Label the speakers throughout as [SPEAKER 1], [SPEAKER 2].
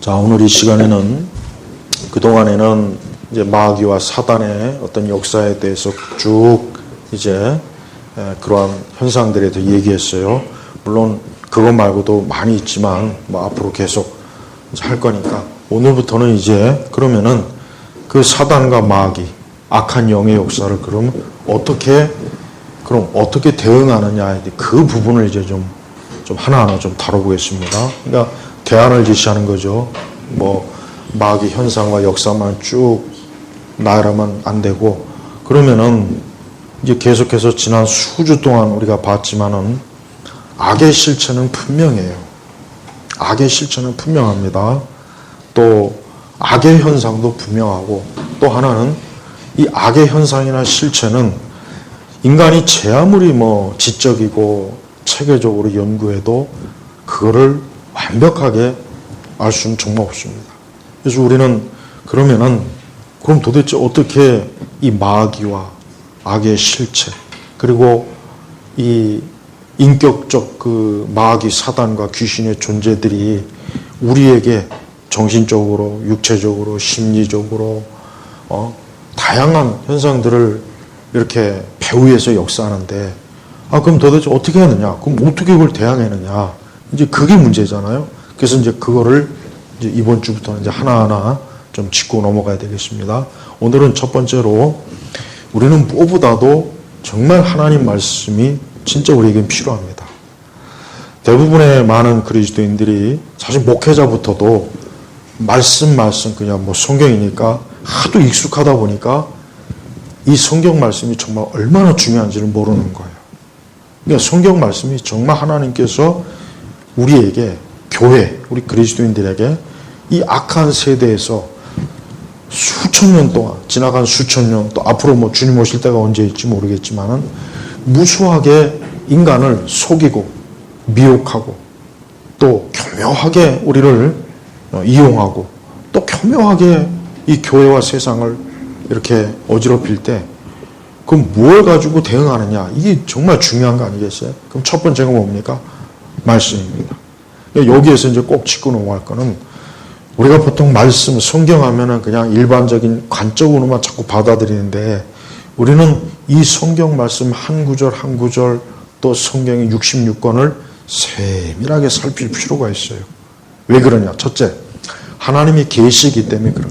[SPEAKER 1] 자, 오늘 이 시간에는 그동안에는 이제 마귀와 사단의 어떤 역사에 대해서 쭉 이제 그러한 현상들에 대해 얘기했어요. 물론 그것 말고도 많이 있지만 뭐 앞으로 계속 할 거니까 오늘부터는 이제 그러면은 그 사단과 마귀, 악한 영의 역사를 그럼 어떻게 대응하느냐, 그 부분을 이제 좀 하나하나 좀 다뤄보겠습니다. 그러니까 대안을 제시하는 거죠. 뭐 마귀 현상과 역사만 쭉 나열하면 안 되고, 그러면은 이제 계속해서 지난 수주 동안 우리가 봤지만은 악의 실체는 분명해요. 악의 실체는 분명합니다. 또 악의 현상도 분명하고, 또 하나는 이 악의 현상이나 실체는 인간이 제 아무리 뭐 지적이고 체계적으로 연구해도 그거를 완벽하게 알 수는 정말 없습니다. 그래서 우리는 그러면은 그럼 도대체 어떻게 이 마귀와 악의 실체, 그리고 이 인격적 그 마귀, 사단과 귀신의 존재들이 우리에게 정신적으로, 육체적으로, 심리적으로 다양한 현상들을 이렇게 배후에서 역사하는데, 그럼 도대체 어떻게 하느냐? 그럼 어떻게 그걸 대항하느냐? 이제 그게 문제잖아요. 그래서 이제 그거를 이제 이번 주부터는 이제 하나하나 좀 짚고 넘어가야 되겠습니다. 오늘은 첫 번째로 우리는 무엇보다도 정말 하나님 말씀이 진짜 우리에겐 필요합니다. 대부분의 많은 그리스도인들이 사실 목회자부터도 말씀 그냥 뭐 성경이니까 하도 익숙하다 보니까 이 성경 말씀이 정말 얼마나 중요한지를 모르는 거예요. 그러니까 성경 말씀이 정말 하나님께서 우리에게, 교회, 우리 그리스도인들에게 이 악한 세대에서 수천 년 동안, 지나간 수천 년, 또 앞으로 뭐 주님 오실 때가 언제일지 모르겠지만은 무수하게 인간을 속이고 미혹하고 또 교묘하게 우리를 이용하고 또 교묘하게 이 교회와 세상을 이렇게 어지럽힐 때 그럼 뭘 가지고 대응하느냐, 이게 정말 중요한 거 아니겠어요? 그럼 첫 번째가 뭡니까? 말씀입니다. 여기에서 이제 꼭 짚고 넘어갈 거는, 우리가 보통 말씀, 성경 하면은 그냥 일반적인 관점으로만 자꾸 받아들이는데, 우리는 이 성경 말씀 한 구절 한 구절, 또 성경의 66권을 세밀하게 살필 필요가 있어요. 왜 그러냐? 첫째, 하나님이 계시기 때문에 그런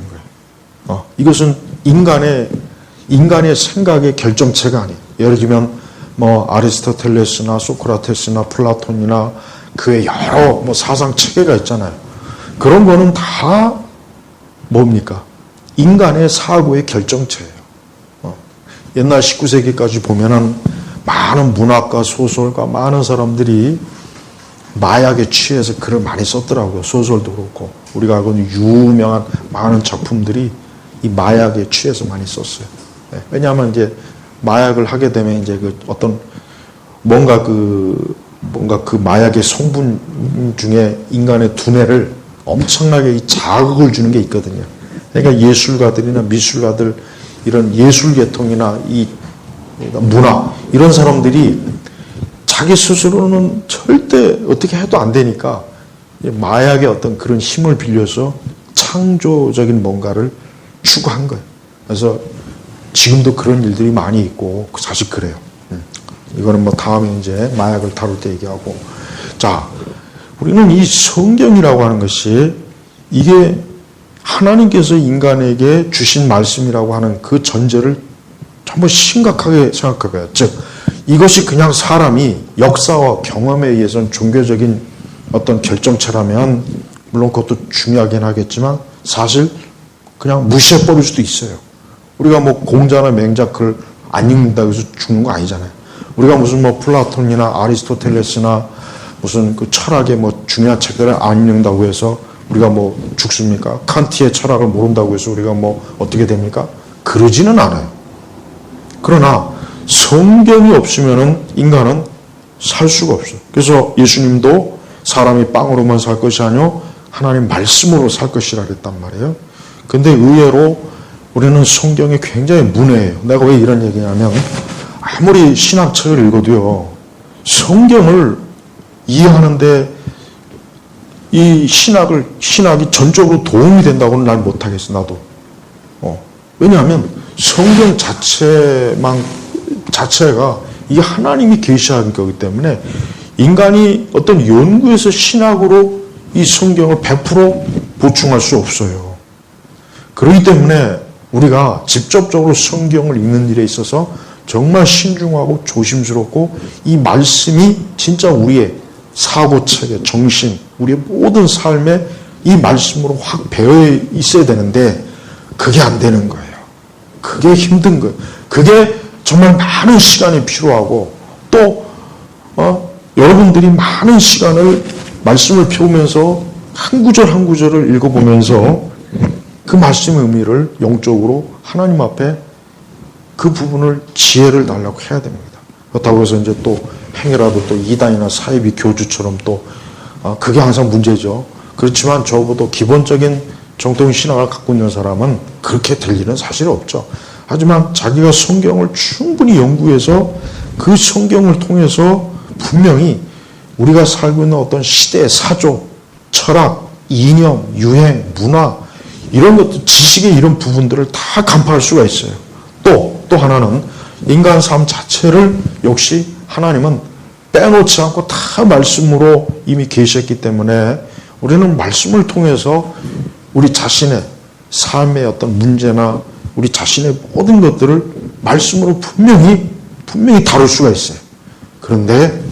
[SPEAKER 1] 거예요. 이것은 인간의 생각의 결정체가 아니에요. 예를 들면 뭐 아리스토텔레스나 소크라테스나 플라톤이나 그의 여러 뭐 사상 체계가 있잖아요. 그런 거는 다 뭡니까? 인간의 사고의 결정체예요. 옛날 19세기까지 보면은 많은 문학가, 소설가, 많은 사람들이 마약에 취해서 글을 많이 썼더라고요. 소설도 그렇고 우리가 알고 있는 유명한 많은 작품들이 이 마약에 취해서 많이 썼어요. 왜냐하면 이제 마약을 하게 되면 이제 그 어떤 뭔가 그 마약의 성분 중에 인간의 두뇌를 엄청나게 이 자극을 주는 게 있거든요. 그러니까 예술가들이나 미술가들, 이런 예술계통이나 이 문화, 이런 사람들이 자기 스스로는 절대 어떻게 해도 안 되니까 마약의 어떤 그런 힘을 빌려서 창조적인 뭔가를 추구한 거예요. 그래서 지금도 그런 일들이 많이 있고 사실 그래요. 이거는 뭐 다음에 이제 마약을 다룰 때 얘기하고. 자, 우리는 이 성경이라고 하는 것이 이게 하나님께서 인간에게 주신 말씀이라고 하는 그 전제를 한번 심각하게 생각해 봐요. 즉, 이것이 그냥 사람이 역사와 경험에 의해서는 종교적인 어떤 결정체라면 물론 그것도 중요하긴 하겠지만 사실 그냥 무시해 버릴 수도 있어요. 우리가 뭐 공자나 맹자 글 안 읽는다고 해서 죽는 거 아니잖아요. 우리가 무슨 뭐 플라톤이나 아리스토텔레스나 무슨 그 철학의 뭐 중요한 책들을 안 읽는다고 해서 우리가 뭐 죽습니까? 칸트의 철학을 모른다고 해서 우리가 뭐 어떻게 됩니까? 그러지는 않아요. 그러나 성경이 없으면은 인간은 살 수가 없어요. 그래서 예수님도 사람이 빵으로만 살 것이 아니요 하나님 말씀으로 살 것이라 그랬단 말이에요. 근데 의외로 우리는 성경이 굉장히 문외예요. 내가 왜 이런 얘기냐면 아무리 신학책을 읽어도요, 성경을 이해하는데 이 신학이 전적으로 도움이 된다고는 난 못하겠어, 나도. 왜냐하면 성경 자체가 이 하나님이 계시한 거기 때문에 인간이 어떤 연구에서 신학으로 이 성경을 100% 보충할 수 없어요. 그렇기 때문에 우리가 직접적으로 성경을 읽는 일에 있어서 정말 신중하고 조심스럽고 이 말씀이 진짜 우리의 사고체계, 정신, 우리의 모든 삶에 이 말씀으로 확 배어 있어야 되는데 그게 안 되는 거예요. 그게 힘든 거예요. 그게 정말 많은 시간이 필요하고 또 여러분들이 많은 시간을 말씀을 펴오면서 한 구절 한 구절을 읽어보면서 그 말씀의 의미를 영적으로 하나님 앞에 그 부분을 지혜를 달라고 해야 됩니다. 그렇다고 해서 이제 또 행여라도 또 이단이나 사이비 교주처럼 또 그게 항상 문제죠. 그렇지만 적어도 기본적인 정통인 신앙을 갖고 있는 사람은 그렇게 될 일은 사실 없죠. 하지만 자기가 성경을 충분히 연구해서 그 성경을 통해서 분명히 우리가 살고 있는 어떤 시대, 사조, 철학, 이념, 유행, 문화 이런 것들, 지식의 이런 부분들을 다 간파할 수가 있어요. 또 하나는 인간 삶 자체를 역시 하나님은 빼놓지 않고 다 말씀으로 이미 계셨기 때문에 우리는 말씀을 통해서 우리 자신의 삶의 어떤 문제나 우리 자신의 모든 것들을 말씀으로 분명히 다룰 수가 있어요. 그런데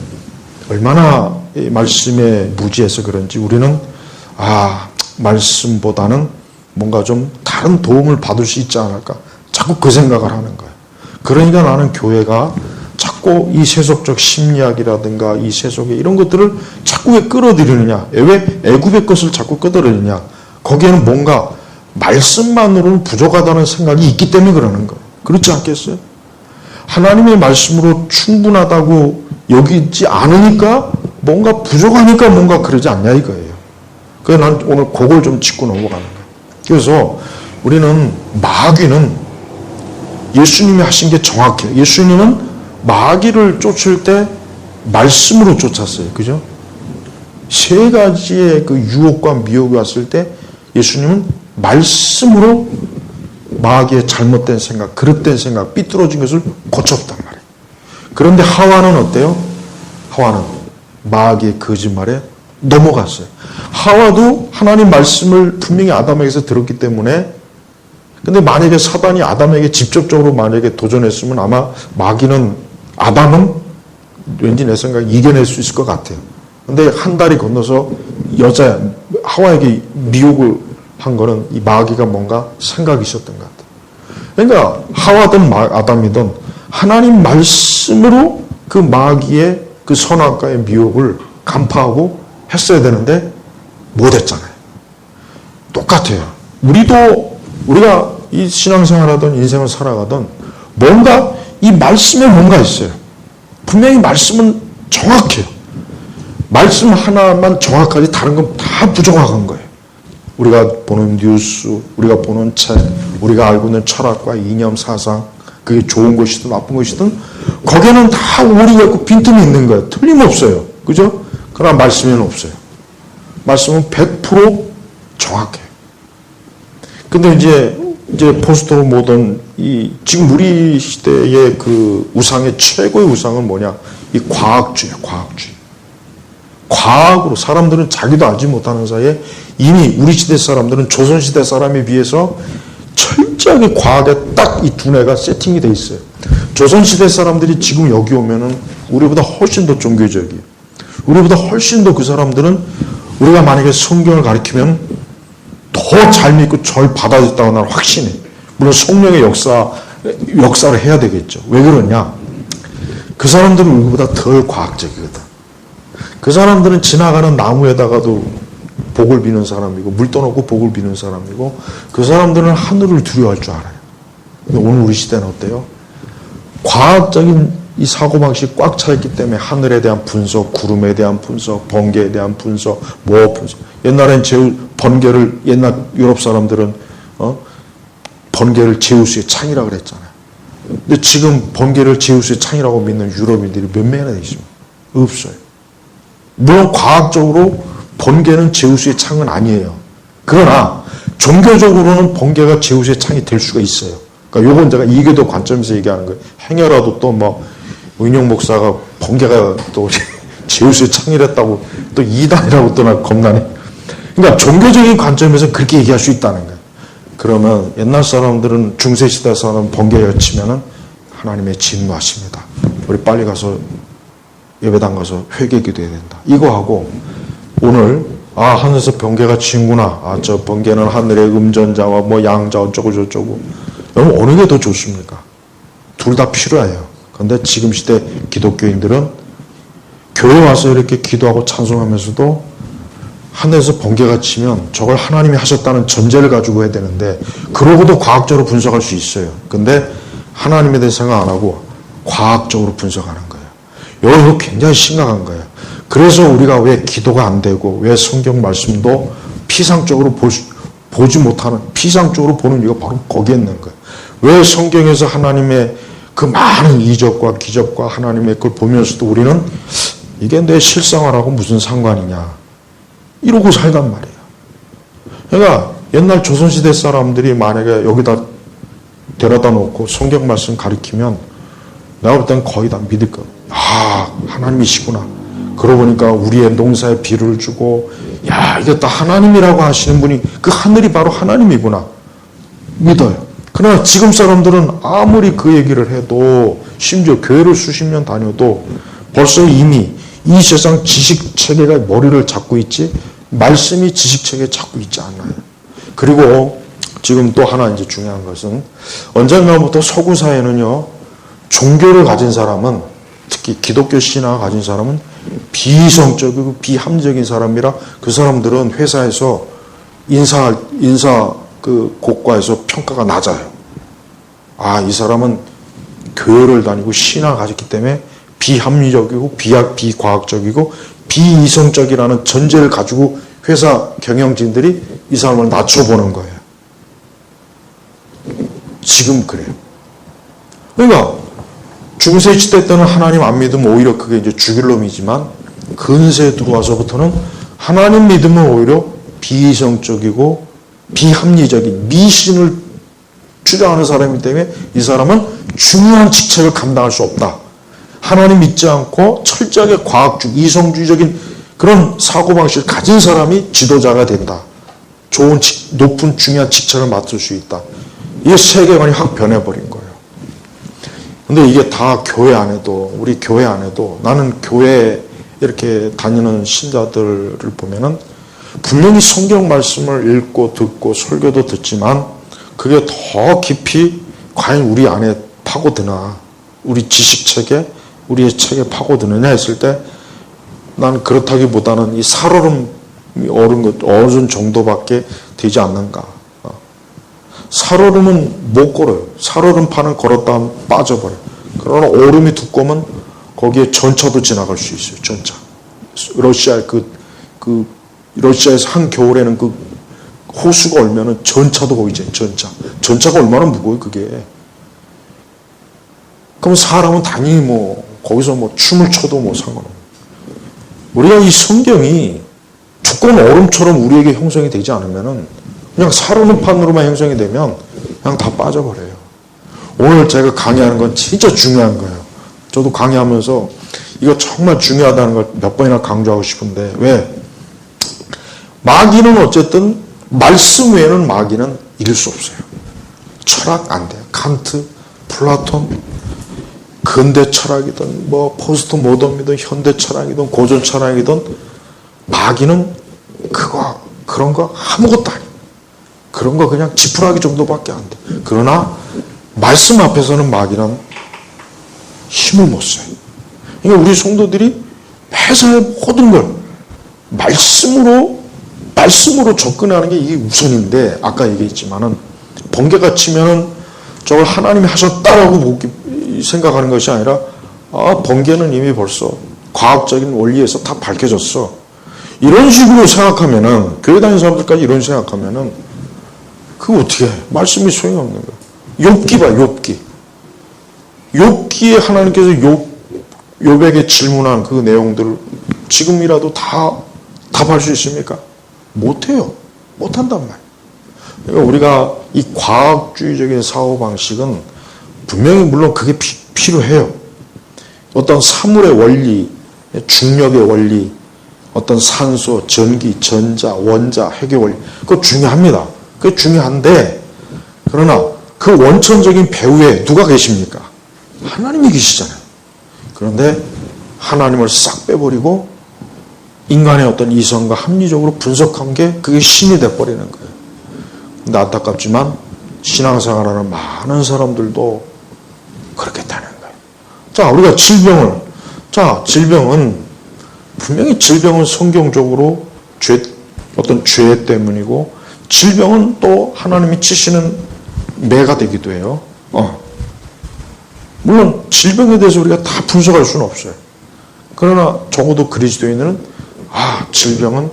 [SPEAKER 1] 얼마나 이 말씀에 무지해서 그런지 우리는 말씀보다는 뭔가 좀 다른 도움을 받을 수 있지 않을까 자꾸 그 생각을 하는 거예요. 그러니까 나는 교회가 자꾸 이 세속적 심리학이라든가 이 세속의 이런 것들을 자꾸 왜 끌어들이느냐, 왜 애굽의 것을 자꾸 끌어들이느냐, 거기에는 뭔가 말씀만으로는 부족하다는 생각이 있기 때문에 그러는 거예요. 그렇지 않겠어요? 하나님의 말씀으로 충분하다고 여기지 않으니까 뭔가 부족하니까 뭔가 그러지 않냐 이거예요. 그래서 난 오늘 그걸 좀 짚고 넘어가는 거예요. 그래서 우리는 마귀는 예수님이 하신 게 정확해요. 예수님은 마귀를 쫓을 때 말씀으로 쫓았어요. 그죠? 세 가지의 그 유혹과 미혹이 왔을 때 예수님은 말씀으로 마귀의 잘못된 생각, 그릇된 생각, 삐뚤어진 것을 고쳤단 말이에요. 그런데 하와는 어때요? 하와는 마귀의 거짓말에 넘어갔어요. 하와도 하나님 말씀을 분명히 아담에게서 들었기 때문에, 근데 만약에 사단이 아담에게 직접적으로 만약에 도전했으면 아마 아담은 왠지 내 생각에 이겨낼 수 있을 것 같아요. 근데 한 다리 건너서 하와에게 미혹을 한 거는 이 마귀가 뭔가 생각이 있었던 것 같아요. 그러니까 하와든 아담이든 하나님 말씀으로 그 마귀의 그 선악과의 미혹을 간파하고 했어야 되는데 못했잖아요. 똑같아요. 우리가 이 신앙생활하든 인생을 살아가든 뭔가 이 말씀에 뭔가 있어요. 분명히 말씀은 정확해요. 말씀 하나만 정확하지 다른 건 다 부정확한 거예요. 우리가 보는 뉴스, 우리가 보는 책, 우리가 알고 있는 철학과 이념, 사상, 그게 좋은 것이든 나쁜 것이든 거기에는 다 오류가 있고 빈틈이 있는 거예요. 틀림없어요. 그죠? 그러나 말씀에는 없어요. 말씀은 100% 정확해요. 근데 이제 포스트 모던 지금 우리 시대의 그 우상의 최고의 우상은 뭐냐? 이 과학주의예요. 과학으로 사람들은 자기도 알지 못하는 사이에 이미 우리 시대 사람들은 조선시대 사람에 비해서 철저하게 과학에 딱 이 두뇌가 세팅이 돼 있어요. 조선시대 사람들이 지금 여기 오면은 우리보다 훨씬 더 종교적이에요. 우리보다 훨씬 더 그 사람들은 우리가 만약에 성경을 가르치면 더 잘 믿고 절 받아줬다고 나는 확신해. 물론 성령의 역사를 해야 되겠죠. 왜 그러냐? 그 사람들은 우리보다 덜 과학적이거든. 그 사람들은 지나가는 나무에다가도 복을 비는 사람이고 물 떠놓고 복을 비는 사람이고 그 사람들은 하늘을 두려워할 줄 알아요. 근데 오늘 우리 시대는 어때요? 과학적인 이 사고방식이 꽉 차있기 때문에 하늘에 대한 분석, 구름에 대한 분석, 번개에 대한 분석, 분석. 옛날엔 번개를 옛날 유럽 사람들은 번개를 제우스의 창이라고 그랬잖아요. 근데 지금 번개를 제우스의 창이라고 믿는 유럽인들이 몇 명이나 있습니까? 없어요. 물론 과학적으로 번개는 제우스의 창은 아니에요. 그러나 종교적으로는 번개가 제우스의 창이 될 수가 있어요. 그러니까 요건 제가 이교도 관점에서 얘기하는 거예요. 행여라도 또 뭐 은영 목사가 번개가 또 제우스의 창이랬다고 또 이단이라고 또 나 겁나네. 그러니까 종교적인 관점에서 그렇게 얘기할 수 있다는 거예요. 그러면 옛날 사람들은 중세시대 사람 번개가 치면은 하나님의 진노하십니다. 우리 빨리 가서 예배당 가서 회개 기도해야 된다. 이거 하고 오늘 하늘에서 번개가 치는구나. 저 번개는 하늘의 음전자와 뭐 양자 어쩌고 저쩌고. 여러분 어느 게 더 좋습니까? 둘 다 필요해요. 그런데 지금 시대 기독교인들은 교회 와서 이렇게 기도하고 찬송하면서도 하늘에서 번개가 치면 저걸 하나님이 하셨다는 전제를 가지고 해야 되는데 그러고도 과학적으로 분석할 수 있어요. 근데 하나님에 대해 생각 안 하고 과학적으로 분석하는 거예요. 이거 굉장히 심각한 거예요. 그래서 우리가 왜 기도가 안 되고 왜 성경 말씀도 피상적으로 보지 못하는, 피상적으로 보는 이유가 바로 거기에 있는 거예요. 왜 성경에서 하나님의 그 많은 이적과 기적과 하나님의 그걸 보면서도 우리는 이게 내 실생활하고 무슨 상관이냐 이러고 살단 말이에요. 그러니까 옛날 조선시대 사람들이 만약에 여기다 데려다 놓고 성경 말씀 가르치면 내가 볼 땐 거의 다 믿을 거예요. 하나님이시구나. 그러고 보니까 우리의 농사에 비를 주고 이게 다 하나님이라고 하시는 분이 그 하늘이 바로 하나님이구나. 믿어요. 그러나 지금 사람들은 아무리 그 얘기를 해도 심지어 교회를 수십 년 다녀도 벌써 이미 이 세상 지식체계가 머리를 잡고 있지 말씀이 지식체계에 잡고 있지 않아요. 그리고 지금 또 하나 이제 중요한 것은 언젠가부터 서구 사회는요, 종교를 가진 사람은 특히 기독교 신앙을 가진 사람은 비이성적이고 비합리적인 사람이라 그 사람들은 회사에서 인사 그 고과에서 평가가 낮아요. 이 사람은 교회를 다니고 신앙을 가졌기 때문에 비합리적이고 비과학적이고 비이성적이라는 전제를 가지고 회사 경영진들이 이 사람을 낮춰보는 거예요. 지금 그래요. 그러니까 중세시대 때는 하나님 안 믿으면 오히려 그게 이제 죽일 놈이지만 근세에 들어와서부터는 하나님 믿으면 오히려 비이성적이고 비합리적인 미신을 주장하는 사람이기 때문에 이 사람은 중요한 직책을 감당할 수 없다. 하나님 믿지 않고 철저하게 과학주의, 이성주의적인 그런 사고방식을 가진 사람이 지도자가 된다. 좋은, 높은 중요한 직책을 맡을 수 있다. 이게 세계관이 확 변해버린 거예요. 근데 이게 다 교회 안에도, 우리 교회 안에도 나는 교회 이렇게 다니는 신자들을 보면은 분명히 성경 말씀을 읽고 듣고 설교도 듣지만 그게 더 깊이 과연 우리 안에 파고드나, 우리 지식체계, 우리의 책에 파고드느냐 했을 때 난 그렇다기보다는 이 살얼음이 어른 정도밖에 되지 않는가. 살얼음은 못 걸어요. 살얼음판은 걸었다 하면 빠져버려요. 그러나 얼음이 두꺼우면 거기에 전차도 지나갈 수 있어요. 전차. 러시아에서 한 겨울에는 그 호수가 얼면은 전차도 거기 있잖아요. 전차가 얼마나 무거워요, 그게. 그럼 사람은 당연히 거기서 춤을 춰도 상관없어요. 우리가 이 성경이 두꺼운 얼음처럼 우리에게 형성이 되지 않으면은 그냥 살얼음판으로만 형성이 되면 그냥 다 빠져버려요. 오늘 제가 강의하는 건 진짜 중요한 거예요. 저도 강의하면서 이거 정말 중요하다는 걸 몇 번이나 강조하고 싶은데 왜? 마귀는 어쨌든 말씀 외에는 마귀는 이길 수 없어요. 철학 안 돼요. 칸트, 플라톤, 근대 철학이든 포스트 모던이든 현대 철학이든 고전 철학이든 마귀는 그런 거 아무것도 아니에요. 그런 거 그냥 지푸라기 정도밖에 안 돼. 그러나 말씀 앞에서는 마귀는 힘을 못 써요. 그러니까 우리 성도들이 매사에 모든 걸 말씀으로 접근하는 게 이게 우선인데 아까 얘기했지만은 번개가 치면은 저걸 하나님이 하셨다라고 생각하는 것이 아니라 번개는 이미 벌써 과학적인 원리에서 다 밝혀졌어. 이런 식으로 생각하면은 교회 다니는 사람들까지 이런 생각하면은 그거 어떻게 해? 말씀이 소용이 없는 거야. 욥기 봐, 욥기. 욥기에 하나님께서 욥에게 질문한 그 내용들을 지금이라도 다 답할 수 있습니까? 못해요. 못한단 말이에요. 그러니까 우리가 이 과학주의적인 사고방식은 분명히 물론 그게 필요해요. 어떤 사물의 원리, 중력의 원리, 어떤 산소, 전기, 전자, 원자, 핵의 원리, 그거 중요합니다. 그게 중요한데, 그러나 그 원천적인 배후에 누가 계십니까? 하나님이 계시잖아요. 그런데 하나님을 싹 빼버리고 인간의 어떤 이성과 합리적으로 분석한 게 그게 신이 돼버리는 거예요. 근데 안타깝지만 신앙생활하는 많은 사람들도 그렇게 되는 거예요. 자, 우리가 질병은 분명히 질병은 성경적으로 어떤 죄 때문이고, 질병은 또 하나님이 치시는 매가 되기도 해요. 물론 질병에 대해서 우리가 다 분석할 수는 없어요. 그러나 적어도 그리스도인은 질병은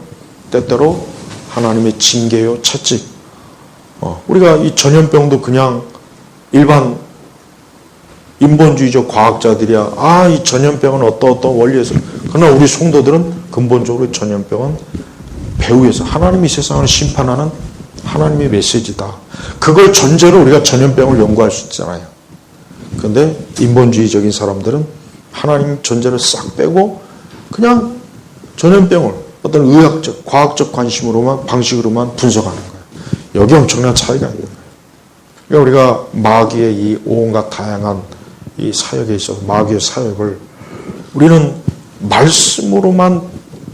[SPEAKER 1] 때때로 하나님의 징계요, 채찍. 우리가 이 전염병도 그냥 일반 인본주의적 과학자들이야, 이 전염병은 어떤 원리에서. 그러나 우리 성도들은 근본적으로 전염병은 배후에서 하나님이 세상을 심판하는 하나님의 메시지다. 그걸 전제로 우리가 전염병을 연구할 수 있잖아요. 그런데 인본주의적인 사람들은 하나님 전제를 싹 빼고 그냥 전염병을 어떤 의학적, 과학적 방식으로만 분석하는 거예요. 여기 엄청난 차이가 있는 거예요. 그러니까 우리가 마귀의 이 온갖 다양한 이 사역에 있어서 마귀의 사역을 우리는 말씀으로만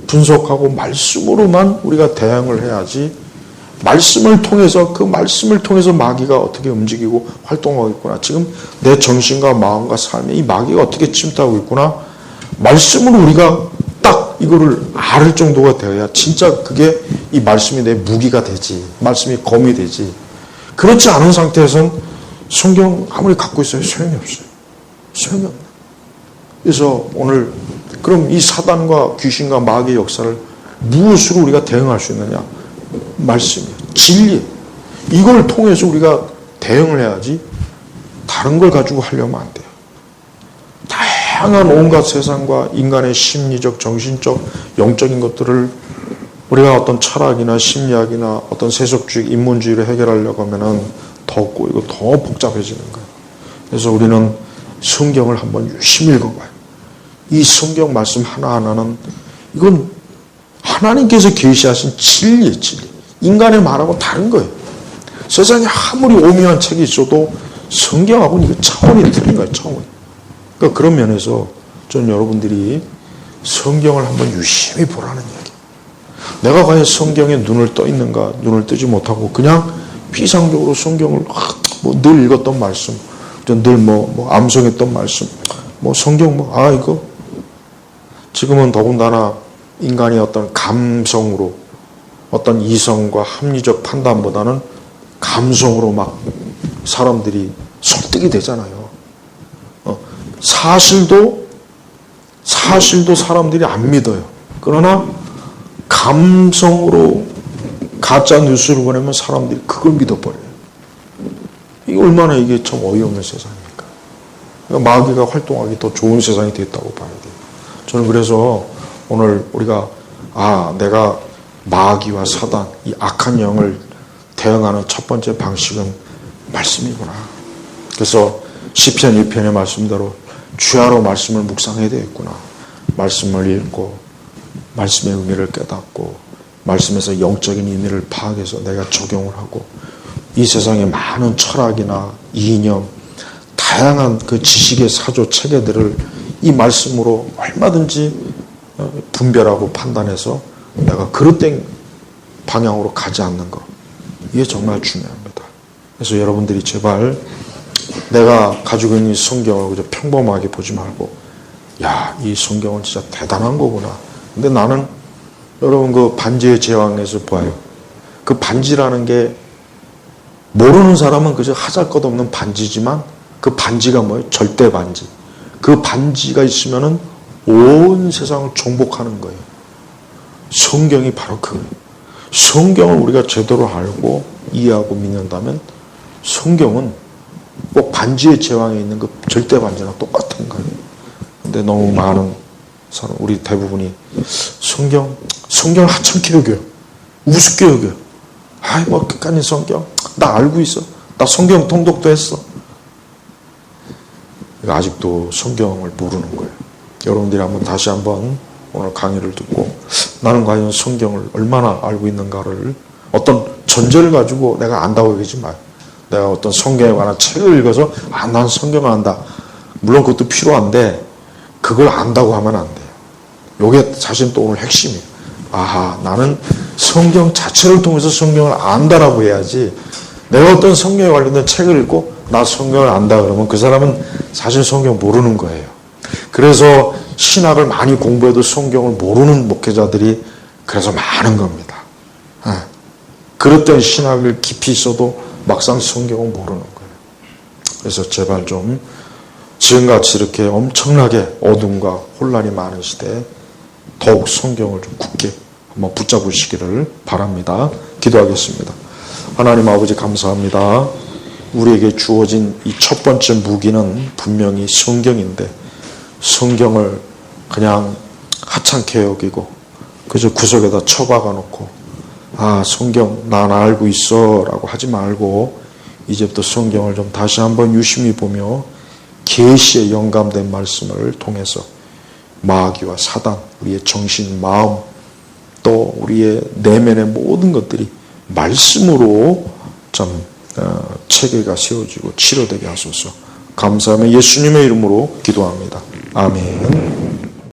[SPEAKER 1] 분석하고 말씀으로만 우리가 대응을 해야지, 말씀을 통해서 그 말씀을 통해서 마귀가 어떻게 움직이고 활동하고 있구나, 지금 내 정신과 마음과 삶에 이 마귀가 어떻게 침투하고 있구나, 말씀으로 우리가 딱 이거를 알 정도가 되어야 진짜 그게 이 말씀이 내 무기가 되지, 말씀이 검이 되지. 그렇지 않은 상태에서는 성경 아무리 갖고 있어도 소용이 없어요. 소용이 없네. 그래서 오늘 그럼 이 사단과 귀신과 마귀의 역사를 무엇으로 우리가 대응할 수 있느냐? 말씀이에요. 진리. 이걸 통해서 우리가 대응을 해야지 다른 걸 가지고 하려면 안 돼요. 다양한 온갖 세상과 인간의 심리적, 정신적, 영적인 것들을 우리가 어떤 철학이나 심리학이나 어떤 세속주의, 인문주의를 해결하려고 하면은 더 꼬이고 더 복잡해지는 거예요. 그래서 우리는 성경을 한번 유심히 읽어봐요. 이 성경 말씀 하나하나는 이건 하나님께서 계시하신 진리예요, 진리. 인간의 말하고 다른 거예요. 세상에 아무리 오묘한 책이 있어도 성경하고는 이거 차원이 틀린 거예요, 차원이. 그러니까 그런 면에서 저는 여러분들이 성경을 한번 유심히 보라는 얘기. 내가 과연 성경에 눈을 떠 있는가, 눈을 뜨지 못하고 그냥 피상적으로 성경을 늘 읽었던 말씀, 늘 암송했던 말씀, 성경 이거 지금은 더군다나 인간이 어떤 감성으로 어떤 이성과 합리적 판단보다는 감성으로 막 사람들이 설득이 되잖아요. 사실도 사람들이 안 믿어요. 그러나 감성으로 가짜 뉴스를 보내면 사람들이 그걸 믿어버려요. 이게 얼마나 이게 참 어이없는 세상입니까? 그러니까 마귀가 활동하기 더 좋은 세상이 됐다고 봐야 돼요. 저는 그래서 오늘 우리가 내가 마귀와 사단, 이 악한 영을 대응하는 첫 번째 방식은 말씀이구나. 그래서 시편 1편의 말씀대로 주야로 말씀을 묵상해야 되겠구나. 말씀을 읽고 말씀의 의미를 깨닫고 말씀에서 영적인 의미를 파악해서 내가 적용을 하고 이 세상의 많은 철학이나 이념, 다양한 그 지식의 사조 체계들을 이 말씀으로 얼마든지 분별하고 판단해서 내가 그릇된 방향으로 가지 않는 것, 이게 정말 중요합니다. 그래서 여러분들이 제발 내가 가지고 있는 이 성경을 그저 평범하게 보지 말고 이 성경은 진짜 대단한 거구나. 근데 나는 여러분 그 반지의 제왕에서 봐요. 그 반지라는 게 모르는 사람은 그저 하잘것없는 반지지만 그 반지가 뭐예요? 절대 반지. 그 반지가 있으면은 온 세상을 정복하는 거예요. 성경이 바로 그거예요. 성경을 우리가 제대로 알고 이해하고 믿는다면 성경은 꼭 반지의 제왕에 있는 그 절대 반지랑 똑같은 거예요. 근데 너무 많은 사람 우리 대부분이 성경을 하찮게 여겨요. 우습게 여겨요. 아이 뭐 그까짓 성경 나 알고 있어. 나 성경 통독도 했어. 아직도 성경을 모르는 거예요. 여러분들이 다시 한번 오늘 강의를 듣고 나는 과연 성경을 얼마나 알고 있는가를 어떤 전제를 가지고 내가 안다고 얘기하지 마요. 내가 어떤 성경에 관한 책을 읽어서 난 성경을 안다. 물론 그것도 필요한데 그걸 안다고 하면 안 돼요. 이게 사실 또 오늘 핵심이에요. 나는 성경 자체를 통해서 성경을 안다라고 해야지 내가 어떤 성경에 관련된 책을 읽고 나 성경을 안다 그러면 그 사람은 사실 성경 모르는 거예요. 그래서 신학을 많이 공부해도 성경을 모르는 목회자들이 그래서 많은 겁니다. 그릇된 신학을 깊이 있어도 막상 성경을 모르는 거예요. 그래서 제발 좀 지금같이 이렇게 엄청나게 어둠과 혼란이 많은 시대에 더욱 성경을 좀 굳게 한번 붙잡으시기를 바랍니다. 기도하겠습니다. 하나님 아버지 감사합니다. 우리에게 주어진 이 첫 번째 무기는 분명히 성경인데 성경을 그냥 하찮게 여기고 그저 구석에다 처박아 놓고 성경 난 알고 있어 라고 하지 말고 이제부터 성경을 좀 다시 한번 유심히 보며 계시에 영감된 말씀을 통해서 마귀와 사단, 우리의 정신, 마음 또 우리의 내면의 모든 것들이 말씀으로 좀 체계가 세워지고 치료되게 하소서. 감사하며 예수님의 이름으로 기도합니다. 아멘.